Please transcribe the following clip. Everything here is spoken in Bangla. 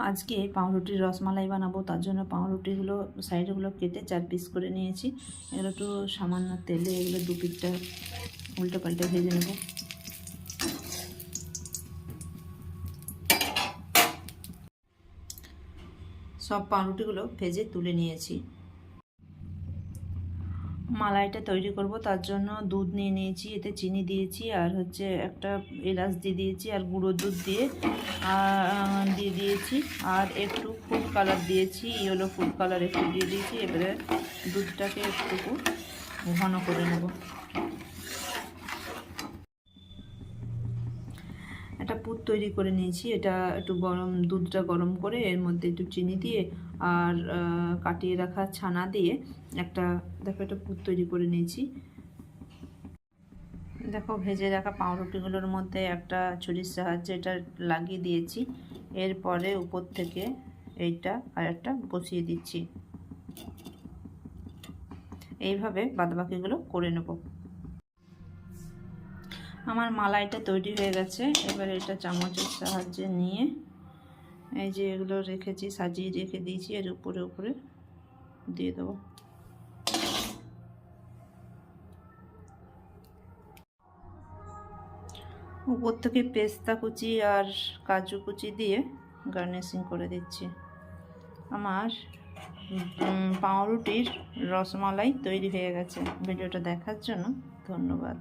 আজকে পাউরুটির রসমালাই বানাবো, তার জন্য পাউরুটিগুলো সাইডগুলো কেটে 4 পিস করে নিয়েছি। এগুলো একটু সামান্য তেলে এগুলো 2 পিঠটা উল্টে পাল্টে ভেজে নেব। সব পাউরুটিগুলো ভেজে তুলে নিয়েছি। মালাইটা তৈরি করব, তার জন্য দুধ নিয়ে নিয়েছি, এতে চিনি দিয়েছি আর হচ্ছে একটা এলাচ দিয়ে দিয়েছি আর গুঁড়ো দুধ দিয়ে দিয়েছি আর একটু ফুড কালার দিয়েছি, ইয়েলো ফুড কালার একটু দিয়ে দিয়েছি। এবারে দুধটাকে একটু ঘন করে নেব। একটা পুর তৈরি করে নিয়েছি, এটা একটু গরম দুধটা গরম করে এর মধ্যে একটু চিনি দিয়ে আর কাটিয়ে রাখা ছানা দিয়ে একটা পুর তৈরি করে নিয়েছি। দেখো ভেজে রাখা পাউরুটিগুলোর মধ্যে একটা ছুরির সাহায্যে এটা লাগিয়ে দিয়েছি। এরপরে উপর থেকে এইটা আর একটা বসিয়ে দিচ্ছি। এইভাবে বাদবাকিগুলো করে নেব। আমার মালাইটা তৈরি হয়ে গেছে। এবার এটা চামচের সাহায্যে নিয়ে এই যে এগুলো রেখেছি, সাজিয়ে রেখে দিয়েছি, এর উপরে উপরে দিয়ে দেবো। উপর থেকে পেস্তা কুচি আর কাজু কুচি দিয়ে গার্নিশিং করে দিচ্ছি। আমার পাউরুটির রসমালাই তৈরি হয়ে গেছে। ভিডিওটা দেখার জন্য ধন্যবাদ।